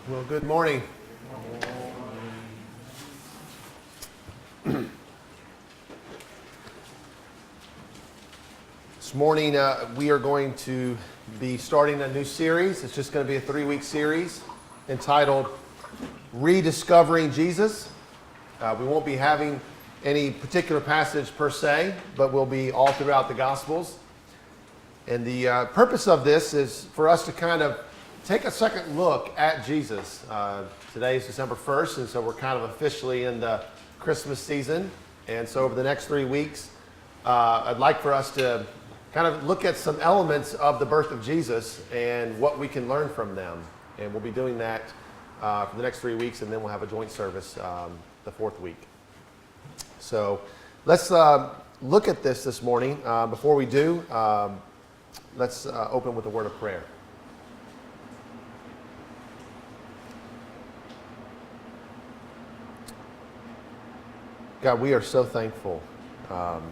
Well, good morning. This morning we are going to be starting a new series. It's just going to be a 3-week series entitled Rediscovering Jesus. We won't be having any particular passage per se, but we'll be all throughout the Gospels. And the purpose of this is for us to kind of take a second look at Jesus. Today is December 1st, and so we're kind of officially in the Christmas season. And so over the next 3 weeks, I'd like for us to kind of look at some elements of the birth of Jesus and what we can learn from them. And we'll be doing that for the next 3 weeks, and then we'll have a joint service the 4th week. So let's look at this morning. Before we do, let's open with a word of prayer. God, we are so thankful that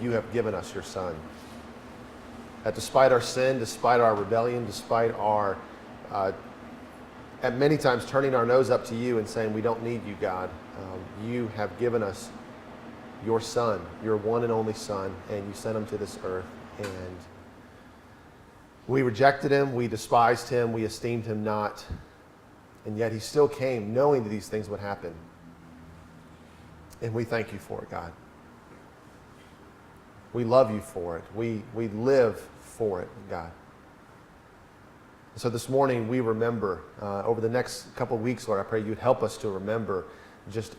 you have given us your Son. That despite our sin, despite our rebellion, despite our, at many times turning our nose up to you and saying we don't need you, God, you have given us your Son, your one and only Son, and you sent him to this earth. And we rejected him, we despised him, we esteemed him not, and yet he still came knowing that these things would happen. And we thank you for it, God. We love you for it. We live for it, God. So this morning we remember, over the next couple of weeks, Lord, I pray you'd help us to remember just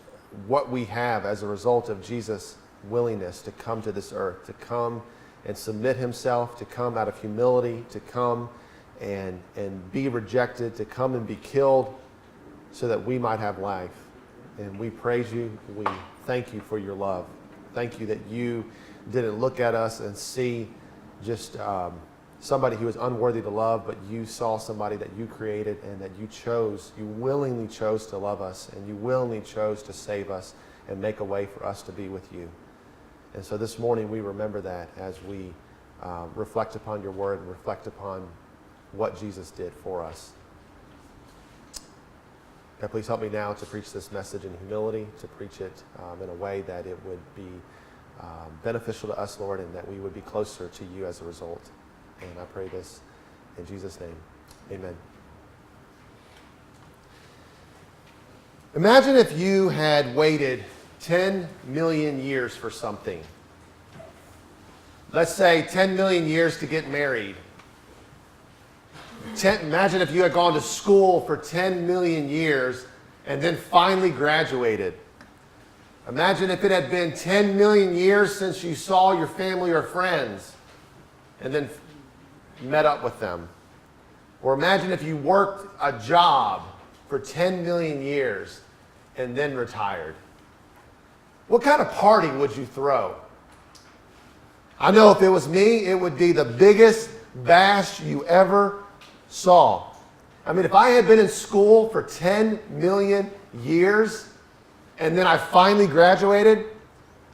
what we have as a result of Jesus' willingness to come to this earth, to come and submit himself, to come out of humility, to come and be rejected, to come and be killed so that we might have life. And we praise you. We thank you for your love. Thank you that you didn't look at us and see just somebody who was unworthy to love, but you saw somebody that you created and that you willingly chose to love us, and you willingly chose to save us and make a way for us to be with you. And so this morning we remember that as we reflect upon your word and reflect upon what Jesus did for us. God, please help me now to preach this message in humility, to preach it in a way that it would be beneficial to us, Lord, and that we would be closer to you as a result. And I pray this in Jesus' name. Amen. Imagine if you had waited 10 million years for something. Let's say 10 million years to get married. Imagine if you had gone to school for 10 million years and then finally graduated. Imagine if it had been 10 million years since you saw your family or friends and then met up with them. Or imagine if you worked a job for 10 million years and then retired. What kind of party would you throw? I know if it was me, it would be the biggest bash you ever saw. I mean, if I had been in school for 10 million years and then I finally graduated,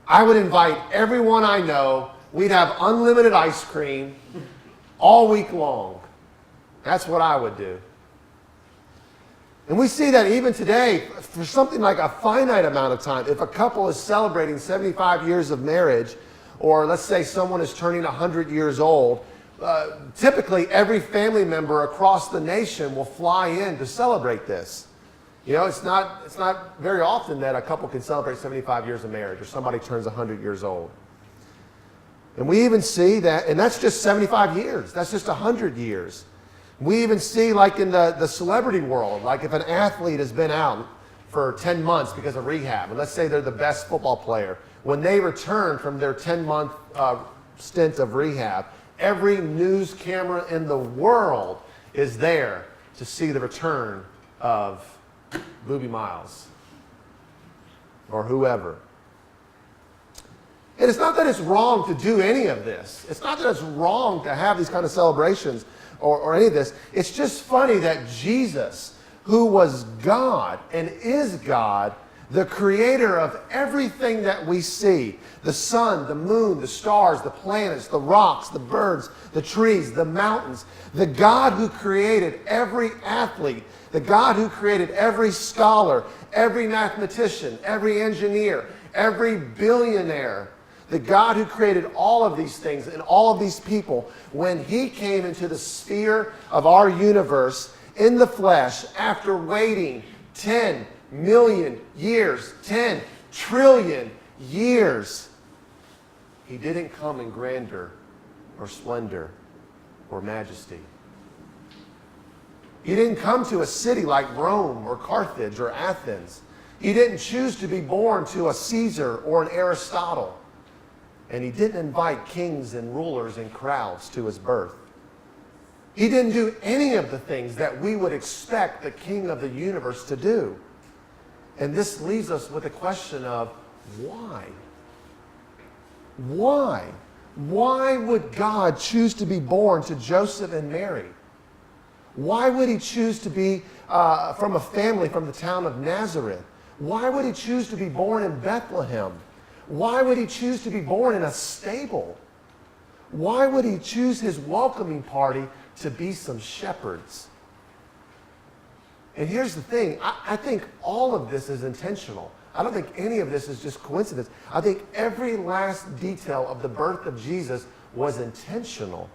I would invite everyone I know. We'd have unlimited ice cream all week long. That's what I would do. And we see that even today, for something like a finite amount of time, if a couple is celebrating 75 years of marriage, or let's say someone is turning 100 years old, typically every family member across the nation will fly in to celebrate this. You know, it's not very often that a couple can celebrate 75 years of marriage or somebody turns 100 years old. And we even see that, and that's just 75 years. That's just 100 years. We even see, like in the celebrity world, like if an athlete has been out for 10 months because of rehab, and let's say they're the best football player, when they return from their 10-month stint of rehab, every news camera in the world is there to see the return of Booby Miles or whoever. And it's not that it's wrong to do any of this. It's not that it's wrong to have these kind of celebrations or any of this. It's just funny that Jesus, who was God and is God, the creator of everything that we see, the sun, the moon, the stars, the planets, the rocks, the birds, the trees, the mountains, the God who created every athlete, the God who created every scholar, every mathematician, every engineer, every billionaire, the God who created all of these things and all of these people, when he came into the sphere of our universe in the flesh after waiting 10 million years, 10 trillion years, he didn't come in grandeur or splendor or majesty. He didn't come to a city like Rome or Carthage or Athens. He didn't choose to be born to a Caesar or an Aristotle. And he didn't invite kings and rulers and crowds to his birth. He didn't do any of the things that we would expect the king of the universe to do. And this leaves us with the question of why? Why? Why would God choose to be born to Joseph and Mary? Why would he choose to be from a family from the town of Nazareth? Why would he choose to be born in Bethlehem? Why would he choose to be born in a stable? Why would he choose his welcoming party to be some shepherds? And here's the thing. I think all of this is intentional. I don't think any of this is just coincidence. I think every last detail of the birth of Jesus was intentional.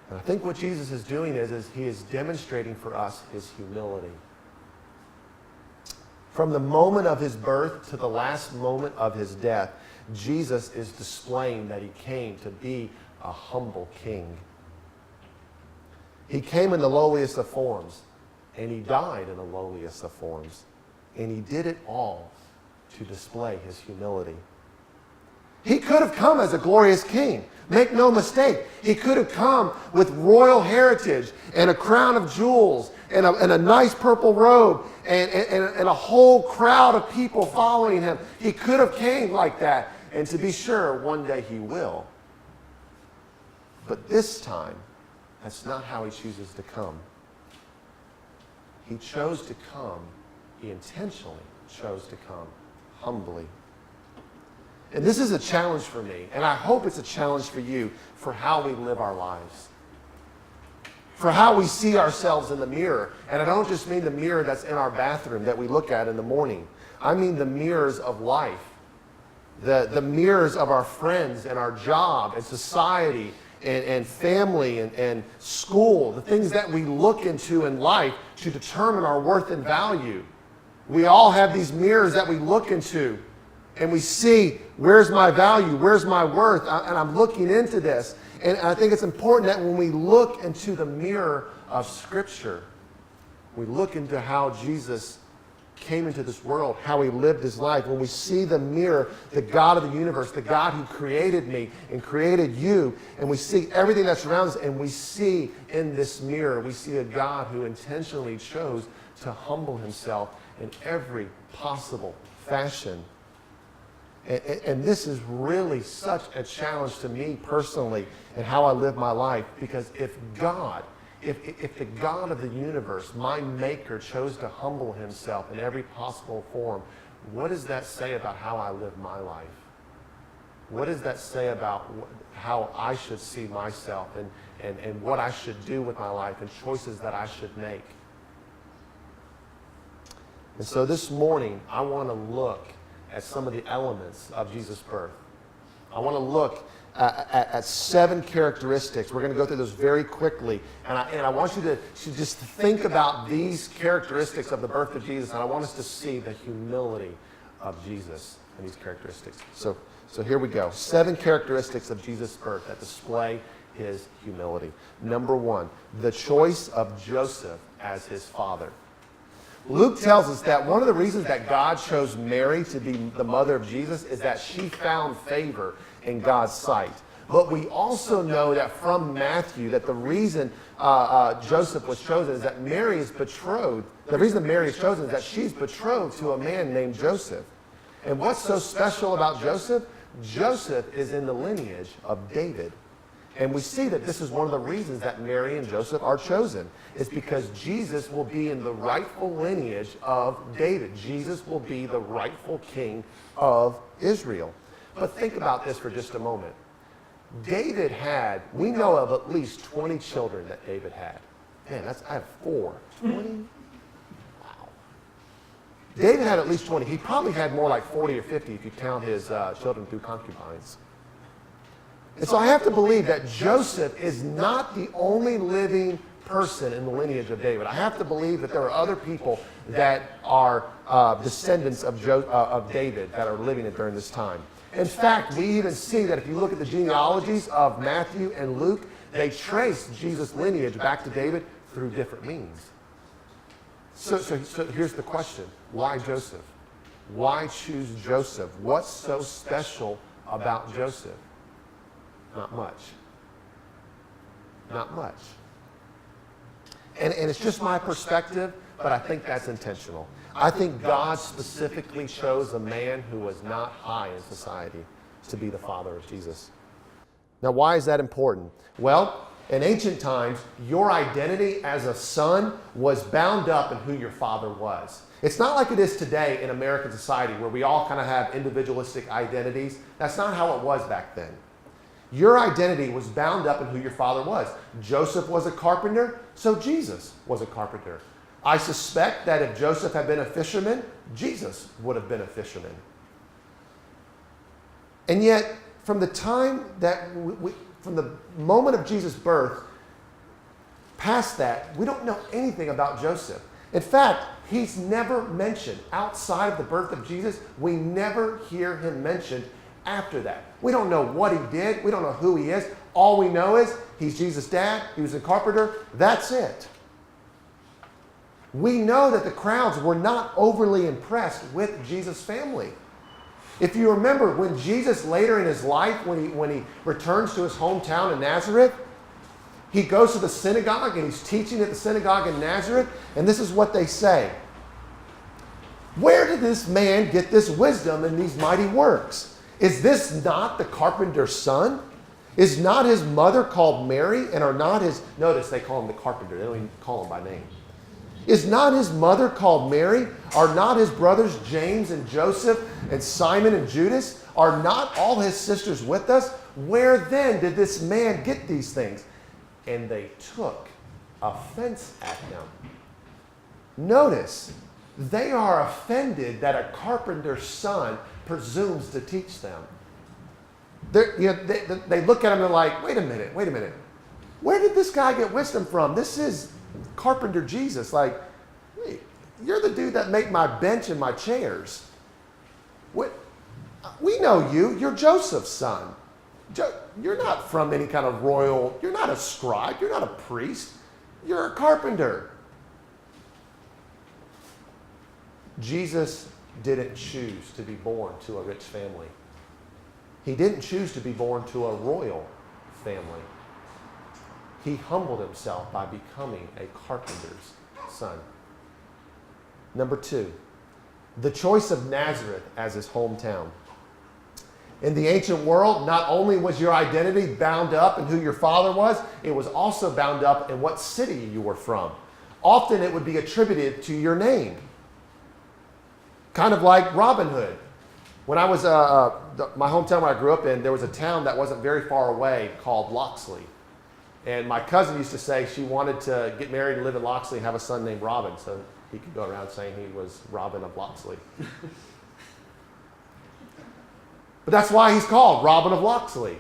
And I think what Jesus is doing is he is demonstrating for us his humility. From the moment of his birth to the last moment of his death, Jesus is displaying that he came to be a humble king. He came in the lowliest of forms, and he died in the lowliest of forms. And he did it all to display his humility. He could have come as a glorious king. Make no mistake. He could have come with royal heritage and a crown of jewels and a nice purple robe and a whole crowd of people following him. He could have came like that. And to be sure, one day he will. But this time, that's not how he chooses to come. He chose to come. He intentionally chose to come humbly. And this is a challenge for me, and I hope it's a challenge for you, for how we live our lives, for how we see ourselves in the mirror. And I don't just mean the mirror that's in our bathroom that we look at in the morning. I mean the mirrors of life, the mirrors of our friends and our job and society and family and school, the things that we look into in life to determine our worth and value. We all have these mirrors that we look into. And we see, where's my value? Where's my worth? And I'm looking into this. And I think it's important that when we look into the mirror of Scripture, we look into how Jesus came into this world, how he lived his life. When we see the mirror, the God of the universe, the God who created me and created you, and we see everything that surrounds us, and we see in this mirror, we see a God who intentionally chose to humble himself in every possible fashion. And this is really such a challenge to me personally and how I live my life. Because if the God of the universe, my maker, chose to humble himself in every possible form, what does that say about how I live my life? What does that say about how I should see myself and what I should do with my life and choices that I should make? And so this morning, I want to look at some of the elements of Jesus' birth. I want to look at 7 characteristics. We're going to go through those very quickly. And I want you to just think about these characteristics of the birth of Jesus. And I want us to see the humility of Jesus in these characteristics. So here we go. 7 characteristics of Jesus' birth that display his humility. Number 1, the choice of Joseph as his father. Luke tells us that one of the reasons that God chose Mary to be the mother of Jesus is that she found favor in God's sight. But we also know that from Matthew that the reason Joseph was chosen is that Mary is betrothed. The reason Mary is chosen is that she's betrothed to a man named Joseph. And what's so special about Joseph? Joseph is in the lineage of David. And we see that this is one of the reasons that Mary and Joseph are chosen. It's because Jesus will be in the rightful lineage of David. Jesus will be the rightful king of Israel. But think about this for just a moment. David had, we know of at least 20 children that David had. Man, I have 4. 20? Wow. David had at least 20. He probably had more like 40 or 50 if you count his children through concubines. And so I have to believe that Joseph is not the only living person in the lineage of David. I have to believe that there are other people that are descendants of David that are living it during this time. In fact, we even see that if you look at the genealogies of Matthew and Luke, they trace Jesus' lineage back to David through different means. So here's the question. Why Joseph? Why choose Joseph? What's so special about Joseph? Not much. Not much. And it's just my perspective, but I think that's intentional. I think God specifically chose a man who was not high in society to be the father of Jesus. Now, why is that important? Well, in ancient times, your identity as a son was bound up in who your father was. It's not like it is today in American society where we all kind of have individualistic identities. That's not how it was back then. Your identity was bound up in who your father was. Joseph was a carpenter, so Jesus was a carpenter. I suspect that if Joseph had been a fisherman, Jesus would have been a fisherman. And yet, from the time that from the moment of Jesus' birth, past that, we don't know anything about Joseph. In fact, he's never mentioned outside of the birth of Jesus. We never hear him mentioned after that. We don't know what he did. We don't know who he is. All we know is he's Jesus' dad. He was a carpenter. That's it. We know that the crowds were not overly impressed with Jesus' family. If you remember, when Jesus later in his life, when he returns to his hometown in Nazareth, he goes to the synagogue and he's teaching at the synagogue in Nazareth, and this is what they say. Where did this man get this wisdom and these mighty works? Is this not the carpenter's son? Is not his mother called Mary, and are not his, notice they call him the carpenter, they don't even call him by name. Is not his mother called Mary? Are not his brothers James and Joseph and Simon and Judas? Are not all his sisters with us? Where then did this man get these things? And they took offense at him. Notice, they are offended that a carpenter's son presumes to teach them. They look at him and they're like, wait a minute. Where did this guy get wisdom from? This is carpenter Jesus. Like, wait, you're the dude that made my bench and my chairs. What? We know you. You're Joseph's son. You're not from any kind of royal, you're not a scribe, you're not a priest. You're a carpenter. Jesus didn't choose to be born to a rich family. He didn't choose to be born to a royal family. He humbled himself by becoming a carpenter's son. Number 2, the choice of Nazareth as his hometown. In the ancient world, not only was your identity bound up in who your father was, it was also bound up in what city you were from. Often it would be attributed to your name. Kind of like Robin Hood. When I was, my hometown where I grew up in, there was a town that wasn't very far away called Loxley. And my cousin used to say she wanted to get married and live in Loxley and have a son named Robin, so he could go around saying he was Robin of Loxley. But that's why he's called Robin of Loxley.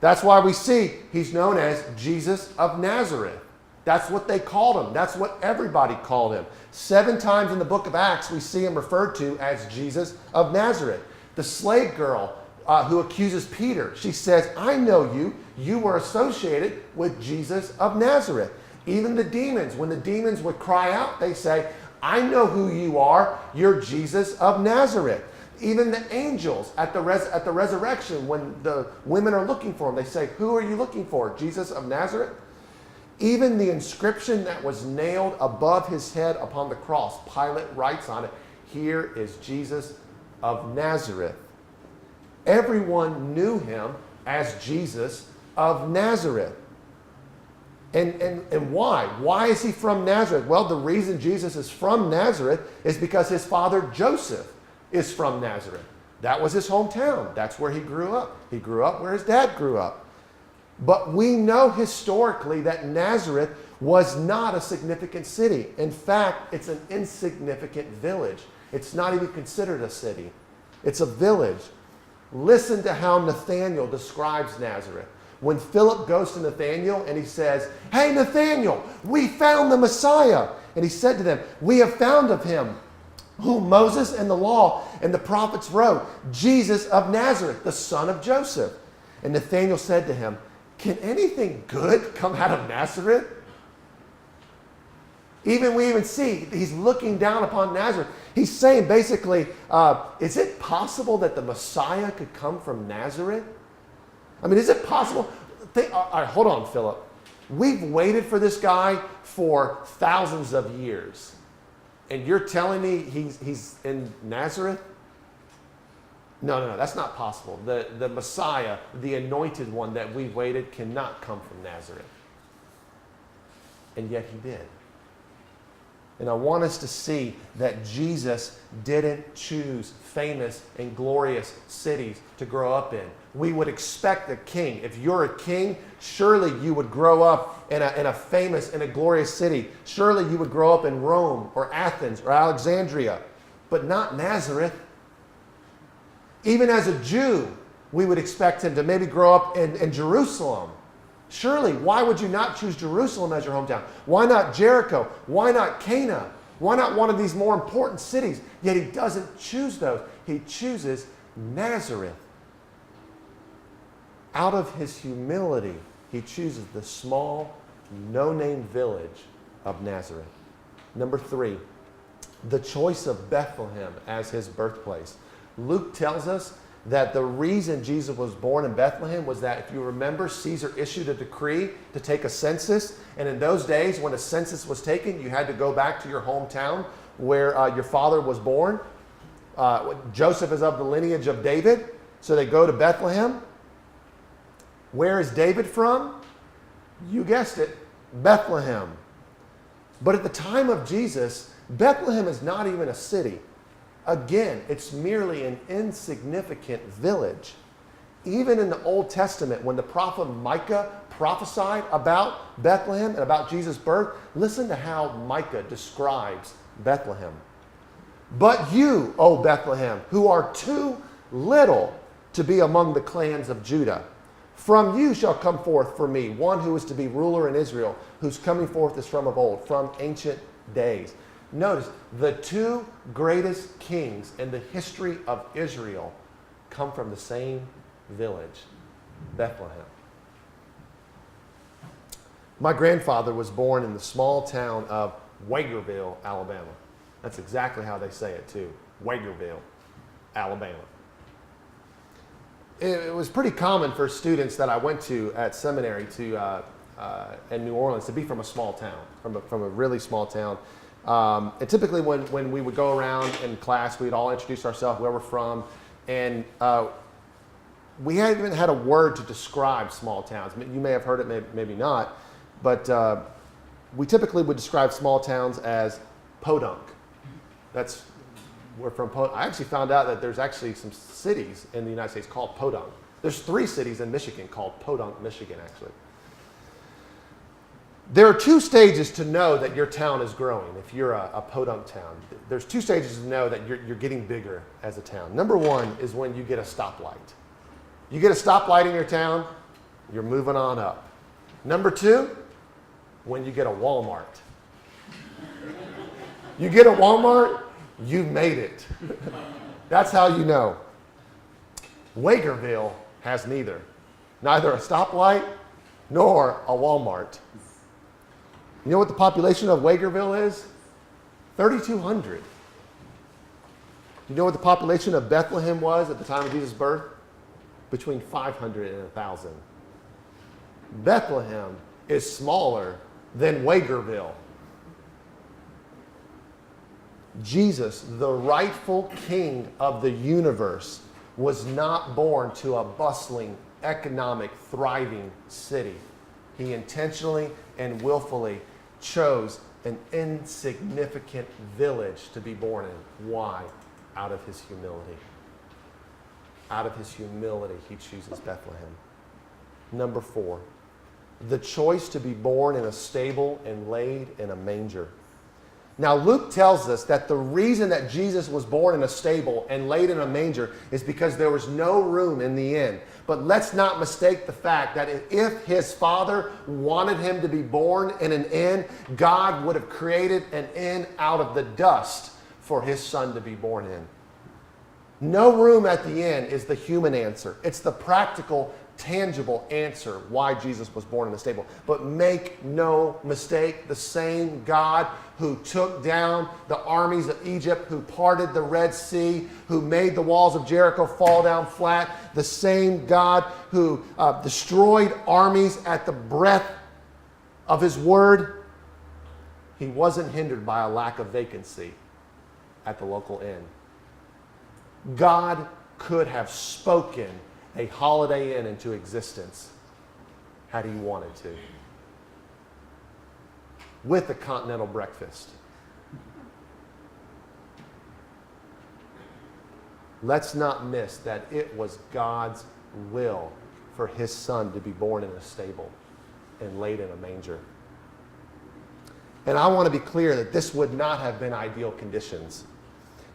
That's why we see he's known as Jesus of Nazareth. That's what they called him. That's what everybody called him. 7 times in the book of Acts, we see him referred to as Jesus of Nazareth. The slave girl who accuses Peter, she says, I know you. You were associated with Jesus of Nazareth. Even the demons, when the demons would cry out, they say, I know who you are. You're Jesus of Nazareth. Even the angels at the resurrection, when the women are looking for him, they say, who are you looking for? Jesus of Nazareth? Even the inscription that was nailed above his head upon the cross, Pilate writes on it, here is Jesus of Nazareth. Everyone knew him as Jesus of Nazareth. And why? Why is he from Nazareth? Well, the reason Jesus is from Nazareth is because his father Joseph is from Nazareth. That was his hometown. That's where he grew up. He grew up where his dad grew up. But we know historically that Nazareth was not a significant city. In fact, it's an insignificant village. It's not even considered a city. It's a village. Listen to how Nathanael describes Nazareth. When Philip goes to Nathanael and he says, "Hey, Nathanael, we found the Messiah." And he said to them, "We have found of him whom Moses and the law and the prophets wrote, Jesus of Nazareth, the son of Joseph." And Nathanael said to him, "Can anything good come out of Nazareth?" We even see he's looking down upon Nazareth. He's saying basically, is it possible that the Messiah could come from Nazareth? I mean, is it possible? All right, hold on, Philip. We've waited for this guy for thousands of years. And you're telling me he's in Nazareth? No, that's not possible. The Messiah, the anointed one that we've waited, cannot come from Nazareth. And yet he did. And I want us to see that Jesus didn't choose famous and glorious cities to grow up in. We would expect a king. If you're a king, surely you would grow up in a famous and a glorious city. Surely you would grow up in Rome or Athens or Alexandria, but not Nazareth. Even as a Jew, we would expect him to maybe grow up in Jerusalem. Surely, why would you not choose Jerusalem as your hometown? Why not Jericho? Why not Cana? Why not one of these more important cities? Yet he doesn't choose those. He chooses Nazareth. Out of his humility, he chooses the small, no-name village of Nazareth. Number 3, the choice of Bethlehem as his birthplace. Luke tells us that the reason Jesus was born in Bethlehem was that, if you remember, Caesar issued a decree to take a census. And in those days, when a census was taken, you had to go back to your hometown where your father was born. Joseph is of the lineage of David, so they go to Bethlehem. Where is David from? You guessed it, Bethlehem. But at the time of Jesus, Bethlehem is not even a city. Again, it's merely an insignificant village. Even in the Old Testament, when the prophet Micah prophesied about Bethlehem and about Jesus' birth, listen to how Micah describes Bethlehem. "But you, O Bethlehem, who are too little to be among the clans of Judah, from you shall come forth for me one who is to be ruler in Israel, whose coming forth is from of old, from ancient days." Notice, the 2 greatest kings in the history of Israel come from the same village, Bethlehem. My grandfather was born in the small town of Wagerville, Alabama. That's exactly how they say it too, Wagerville, Alabama. It was pretty common for students that I went to at seminary in New Orleans to be from a small town, from a really small town. And typically when we would go around in class, we'd all introduce ourselves, where we're from, and we haven't had a word to describe small towns. You may have heard it, maybe not, but we typically would describe small towns as podunk. We're from Podunk. I actually found out that there's actually some cities in the United States called Podunk. There's 3 cities in Michigan called Podunk, Michigan, actually. There are 2 stages to know that your town is growing. If you're a podunk town, there's 2 stages to know that you're getting bigger as a town. Number 1 is when you get a stoplight. You get a stoplight in your town, you're moving on up. Number 2, when you get a Walmart. You get a Walmart, you've made it. That's how you know. Wagerville has neither a stoplight nor a Walmart. You know what the population of Wagerville is? 3,200. You know what the population of Bethlehem was at the time of Jesus' birth? Between 500 and 1,000. Bethlehem is smaller than Wagerville. Jesus, the rightful king of the universe, was not born to a bustling economic, thriving city. He intentionally and willfully chose an insignificant village to be born in. Why? Out of his humility. Out of his humility, he chooses Bethlehem. Number 4, the choice to be born in a stable and laid in a manger. Now, Luke tells us that the reason that Jesus was born in a stable and laid in a manger is because there was no room in the inn. But let's not mistake the fact that if his father wanted him to be born in an inn, God would have created an inn out of the dust for his son to be born in. No room at the inn is the human answer. It's the practical, tangible answer why Jesus was born in a stable. But make no mistake, the same God who took down the armies of Egypt, who parted the Red Sea, who made the walls of Jericho fall down flat, the same God who destroyed armies at the breath of his word, he wasn't hindered by a lack of vacancy at the local inn. God could have spoken a Holiday Inn into existence had he wanted to, with a continental breakfast. Let's not miss that it was God's will for his son to be born in a stable and laid in a manger. And I want to be clear that this would not have been ideal conditions.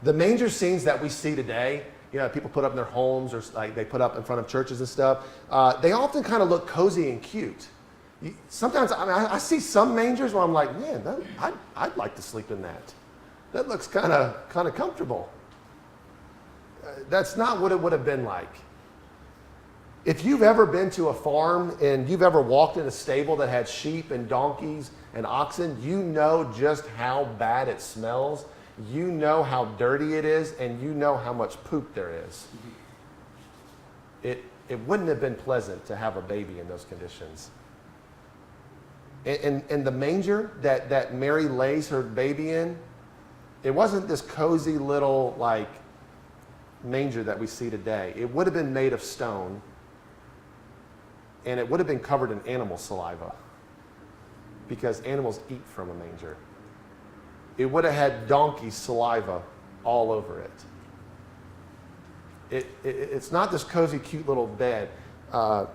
The manger scenes that we see today, people put up in their homes or like they put up in front of churches and stuff, they often kind of look cozy and cute. Sometimes I see some mangers where I'm like, man, I'd like to sleep in that. That looks kind of comfortable. That's not what it would have been like. If you've ever been to a farm and you've ever walked in a stable that had sheep and donkeys and oxen, you know just how bad it smells. You know how dirty it is, and you know how much poop there is. It wouldn't have been pleasant to have a baby in those conditions. And the manger that Mary lays her baby in, it wasn't this cozy little manger that we see today. It would have been made of stone, and it would have been covered in animal saliva, because animals eat from a manger. It would have had donkey saliva all over it. It's not this cozy, cute little bed. And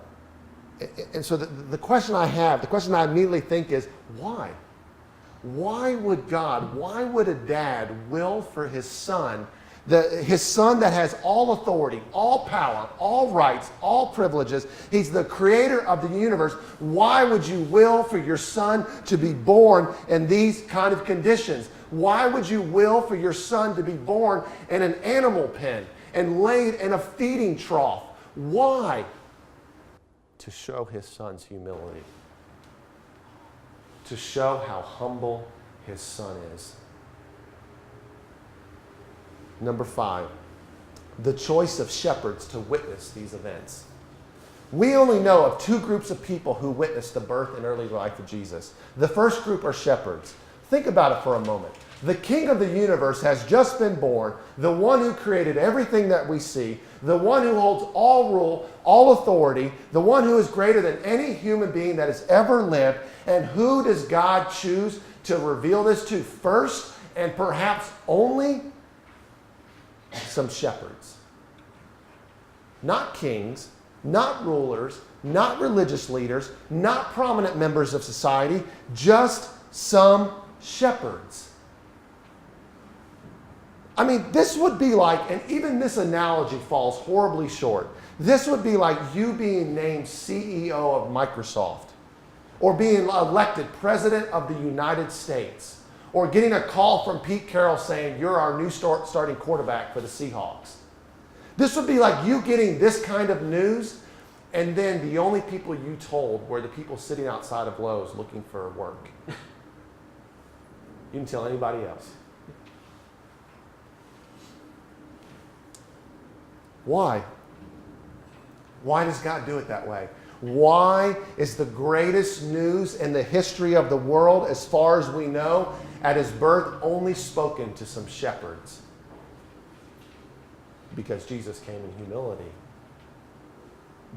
so the question I immediately think is, why? Why would a dad will for his son, his son that has all authority, all power, all rights, all privileges, he's the creator of the universe, why would you will for your son to be born in these kind of conditions? Why would you will for your son to be born in an animal pen and laid in a feeding trough? Why? To show his son's humility. To show how humble his son is. Number 5, the choice of shepherds to witness these events. We only know of 2 groups of people who witnessed the birth and early life of Jesus. The first group are shepherds. Think about it for a moment. The King of the universe has just been born, the one who created everything that we see, the one who holds all rule, all authority, the one who is greater than any human being that has ever lived. And who does God choose to reveal this to first and perhaps only? Some shepherds. Not kings, not rulers, not religious leaders, not prominent members of society, just some shepherds. I mean, this would be like, and even this analogy falls horribly short. This would be like you being named CEO of Microsoft, or being elected President of the United States, or getting a call from Pete Carroll saying you're our new starting quarterback for the Seahawks. This would be like you getting this kind of news, and then the only people you told were the people sitting outside of Lowe's looking for work. You didn't tell anybody else. Why? Why does God do it that way? Why is the greatest news in the history of the world, as far as we know, at his birth only spoken to some shepherds? Because Jesus came in humility.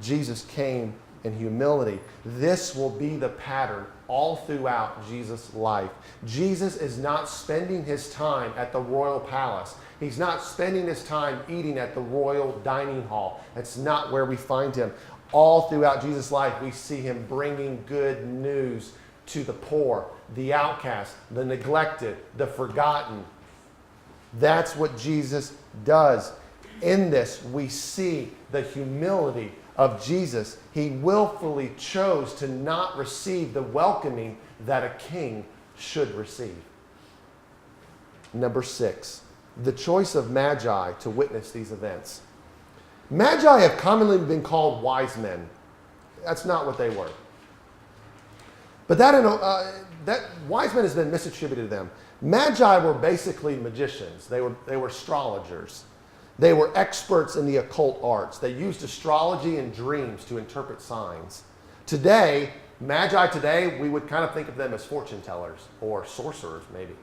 Jesus came in humility. This will be the pattern all throughout Jesus' life. Jesus is not spending his time at the royal palace. He's not spending his time eating at the royal dining hall. That's not where we find him. All throughout Jesus' life, we see him bringing good news to the poor, the outcast, the neglected, the forgotten. That's what Jesus does. In this, we see the humility of Jesus. He willfully chose to not receive the welcoming that a king should receive. Number 6, the choice of magi to witness these events. Magi have commonly been called wise men. That's not what they were. But that wise men has been misattributed to them. Magi were basically magicians. They were astrologers. They were experts in the occult arts. They used astrology and dreams to interpret signs. Today, magi today, we would kind of think of them as fortune tellers or sorcerers, maybe.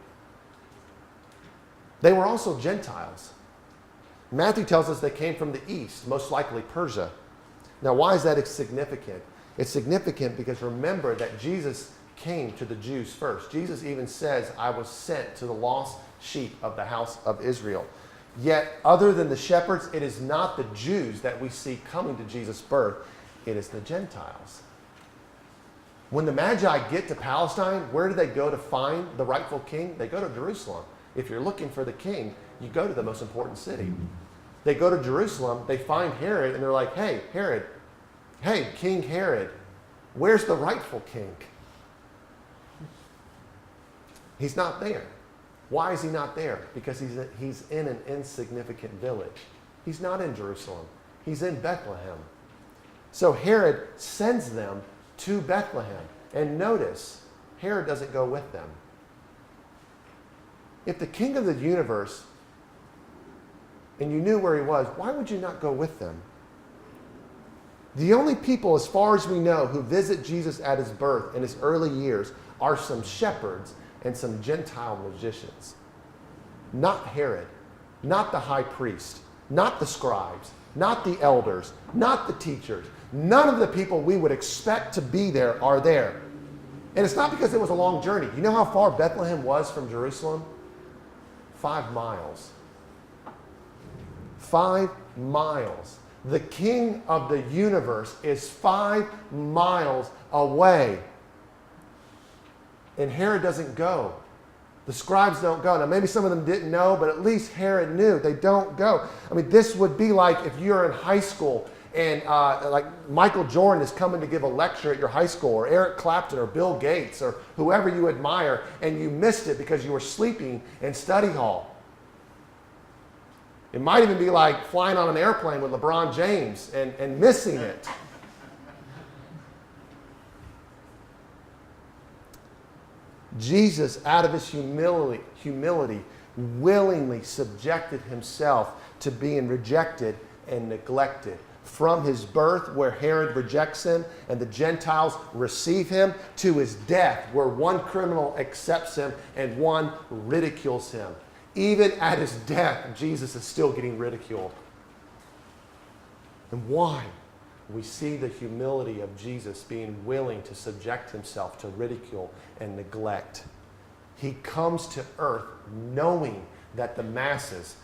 They were also Gentiles. Matthew tells us they came from the east, most likely Persia. Now, why is that significant? It's significant because remember that Jesus came to the Jews first. Jesus even says, I was sent to the lost sheep of the house of Israel. Yet, other than the shepherds, it is not the Jews that we see coming to Jesus' birth. It is the Gentiles. When the Magi get to Palestine, where do they go to find the rightful king? They go to Jerusalem. If you're looking for the king, you go to the most important city. They go to Jerusalem, they find Herod, and they're like, hey, Herod, hey, King Herod, where's the rightful king? He's not there. Why is he not there? Because he's in an insignificant village. He's not in Jerusalem. He's in Bethlehem. So Herod sends them to Bethlehem. And notice, Herod doesn't go with them. If the king of the universe, and you knew where he was, why would you not go with them? The only people, as far as we know, who visit Jesus at his birth in his early years are some shepherds and some Gentile magicians. Not Herod, not the high priest, not the scribes, not the elders, not the teachers. None of the people we would expect to be there are there. And it's not because it was a long journey. You know how far Bethlehem was from Jerusalem? 5 miles. 5 miles. The king of the universe is 5 miles away. And Herod doesn't go. The scribes don't go. Now, maybe some of them didn't know, but at least Herod knew. They don't go. I mean, this would be like if you're in high school and like Michael Jordan is coming to give a lecture at your high school, or Eric Clapton or Bill Gates or whoever you admire, and you missed it because you were sleeping in study hall. It might even be like flying on an airplane with LeBron James and missing it. Jesus, out of his humility, willingly subjected himself to being rejected and neglected. From his birth, where Herod rejects him and the Gentiles receive him, to his death, where one criminal accepts him and one ridicules him. Even at his death, Jesus is still getting ridiculed. And why? We see the humility of Jesus being willing to subject himself to ridicule and neglect. He comes to earth knowing that the masses,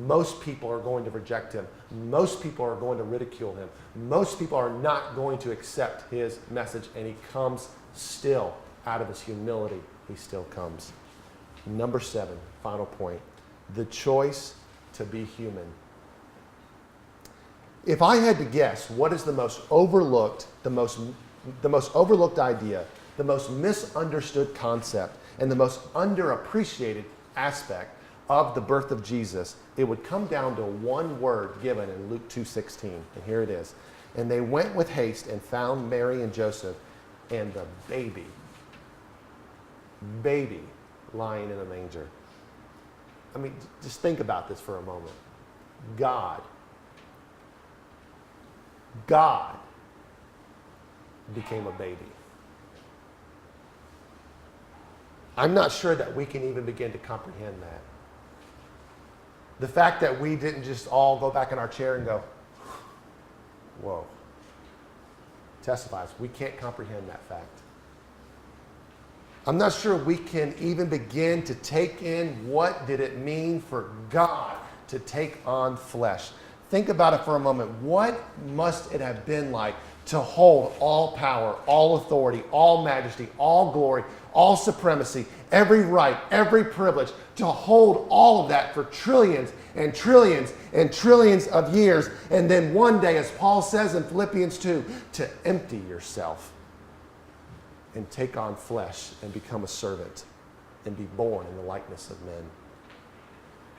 most people are going to reject him. Most people are going to ridicule him. Most people are not going to accept his message, and he comes still out of his humility. He still comes. Number 7, final point, the choice to be human. If I had to guess what is the most overlooked, the most overlooked idea, the most misunderstood concept, and the most underappreciated aspect of the birth of Jesus, it would come down to one word given in Luke 2:16. And here it is. And they went with haste and found Mary and Joseph and the baby lying in a manger. I mean, just think about this for a moment. God became a baby. I'm not sure that we can even begin to comprehend that. The fact that we didn't just all go back in our chair and go, whoa. testifies. We can't comprehend that fact. I'm not sure we can even begin to take in what did it mean for God to take on flesh. Think about it for a moment. What must it have been like to hold all power, all authority, all majesty, all glory, all supremacy, every right, every privilege, to hold all of that for trillions and trillions and trillions of years, and then one day, as Paul says in Philippians 2, to empty yourself and take on flesh and become a servant and be born in the likeness of men.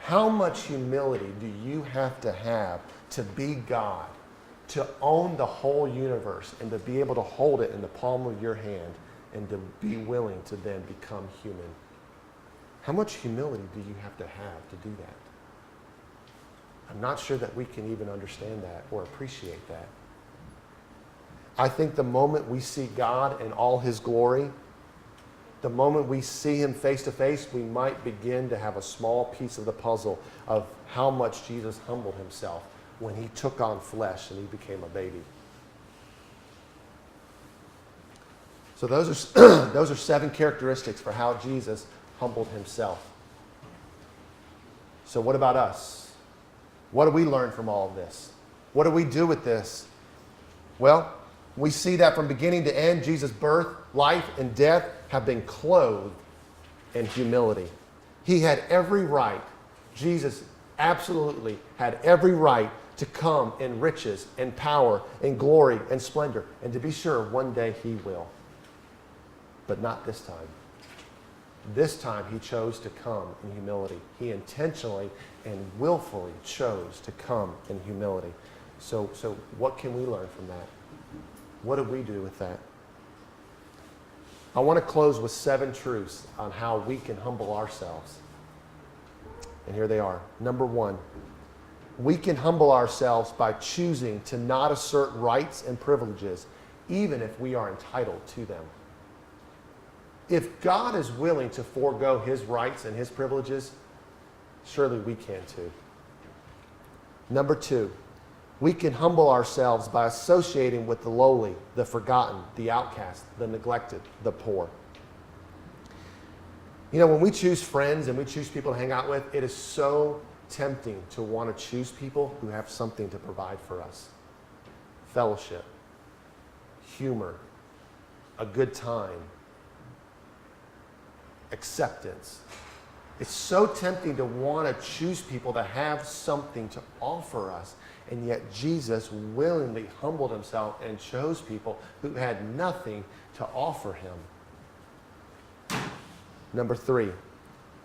How much humility do you have to be God, to own the whole universe and to be able to hold it in the palm of your hand and to be willing to then become human? How much humility do you have to do that? I'm not sure that we can even understand that or appreciate that. I think the moment we see God in all his glory, the moment we see him face to face, we might begin to have a small piece of the puzzle of how much Jesus humbled himself when he took on flesh and he became a baby. So those are 7 characteristics for how Jesus humbled himself. So what about us? What do we learn from all of this? What do we do with this? Well, we see that from beginning to end, Jesus' birth, life, and death have been clothed in humility. He had every right, Jesus absolutely had every right to come in riches and power and glory and splendor. And to be sure, one day he will. But not this time. This time he chose to come in humility. He intentionally and willfully chose to come in humility. So what can we learn from that? What do we do with that? I want to close with 7 truths on how we can humble ourselves. And here they are. Number 1, we can humble ourselves by choosing to not assert rights and privileges, even if we are entitled to them. If God is willing to forego his rights and his privileges, surely we can too. Number 2, we can humble ourselves by associating with the lowly, the forgotten, the outcast, the neglected, the poor. You know, when we choose friends and we choose people to hang out with, it is so tempting to want to choose people who have something to provide for us. Fellowship, humor, a good time, acceptance. It's so tempting to want to choose people that have something to offer us. And yet Jesus willingly humbled himself and chose people who had nothing to offer him. Number 3,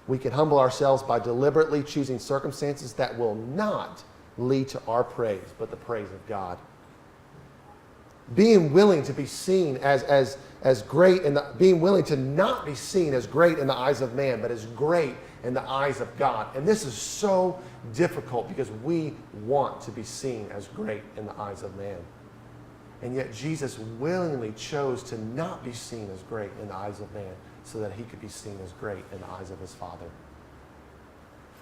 we can humble ourselves by deliberately choosing circumstances that will not lead to our praise, but the praise of God. Being willing to be seen as great, and being willing to not be seen as great in the eyes of man, but as great in the eyes of God. And this is so difficult because we want to be seen as great in the eyes of man. And yet Jesus willingly chose to not be seen as great in the eyes of man so that he could be seen as great in the eyes of his Father.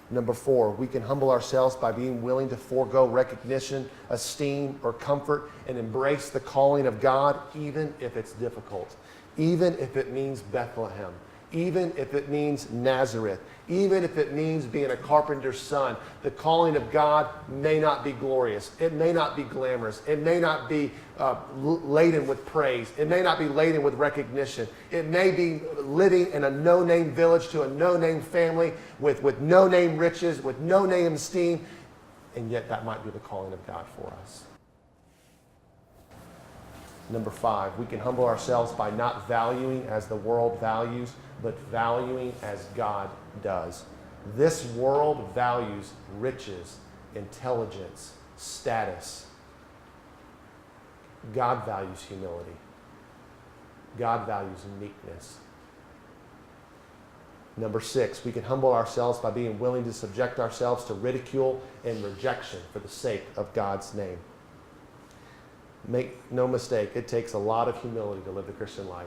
Number 4, we can humble ourselves by being willing to forego recognition, esteem, or comfort and embrace the calling of God, even if it's difficult, even if it means Bethlehem, even if it means Nazareth, even if it means being a carpenter's son. The calling of God may not be glorious. It may not be glamorous. It may not be laden with praise. It may not be laden with recognition. It may be living in a no-name village to a no-name family with no-name riches, with no-name esteem. And yet that might be the calling of God for us. Number 5, we can humble ourselves by not valuing as the world values, but valuing as God does. This world values riches, intelligence, status. God values humility. God values meekness. Number 6, we can humble ourselves by being willing to subject ourselves to ridicule and rejection for the sake of God's name. Make no mistake, it takes a lot of humility to live the Christian life.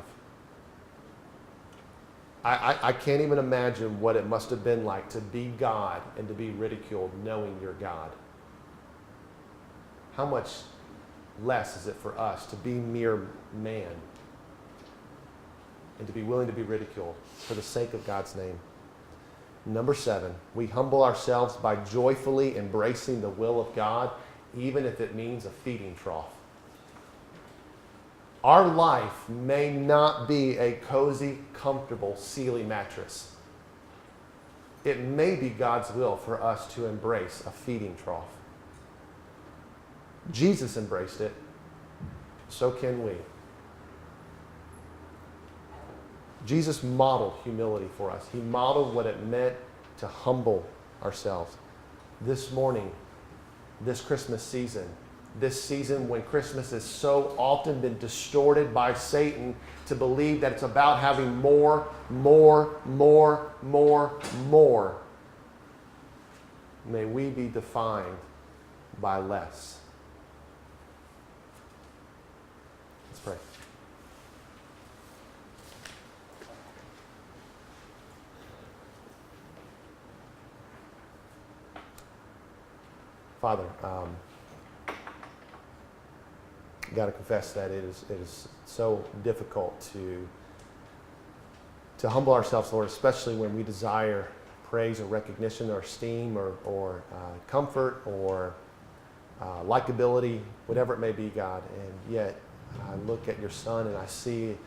I can't even imagine what it must have been like to be God and to be ridiculed knowing you're God. How much less is it for us to be mere man and to be willing to be ridiculed for the sake of God's name. Number 7, we humble ourselves by joyfully embracing the will of God, even if it means a feeding trough. Our life may not be a cozy, comfortable Sealy mattress. It may be God's will for us to embrace a feeding trough. Jesus embraced it, so can we. Jesus modeled humility for us. He modeled what it meant to humble ourselves. This morning, this Christmas season, this season when Christmas has so often been distorted by Satan to believe that it's about having more. May we be defined by less. Let's pray. Father, got to confess that it is so difficult to humble ourselves, Lord, especially when we desire praise or recognition or esteem or comfort or likability, whatever it may be, God. And yet I look at your Son and I see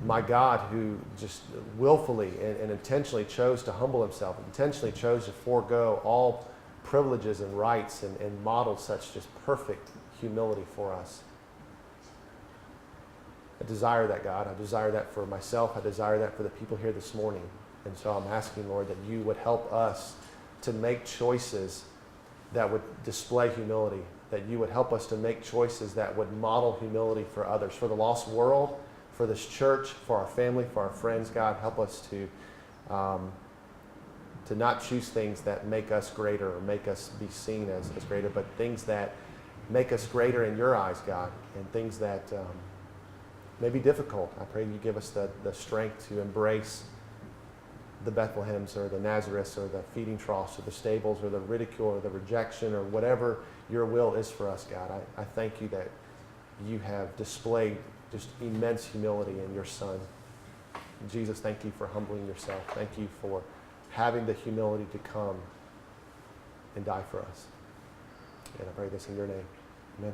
my God who just willfully and intentionally chose to humble himself, intentionally chose to forego all privileges and rights and model such just perfect humility for us. I desire that, God. I desire that for myself. I desire that for the people here this morning. And so I'm asking, Lord, that you would help us to make choices that would display humility, that you would help us to make choices that would model humility for others, for the lost world, for this church, for our family, for our friends. God, help us to not choose things that make us greater or make us be seen as greater, but things that make us greater in your eyes, God, and things that may be difficult. I pray you give us the strength to embrace the Bethlehems or the Nazareths or the feeding troughs or the stables or the ridicule or the rejection or whatever your will is for us, God. I thank you that you have displayed just immense humility in your Son. Jesus, thank you for humbling yourself. Thank you for having the humility to come and die for us. And I pray this in your name. Amen.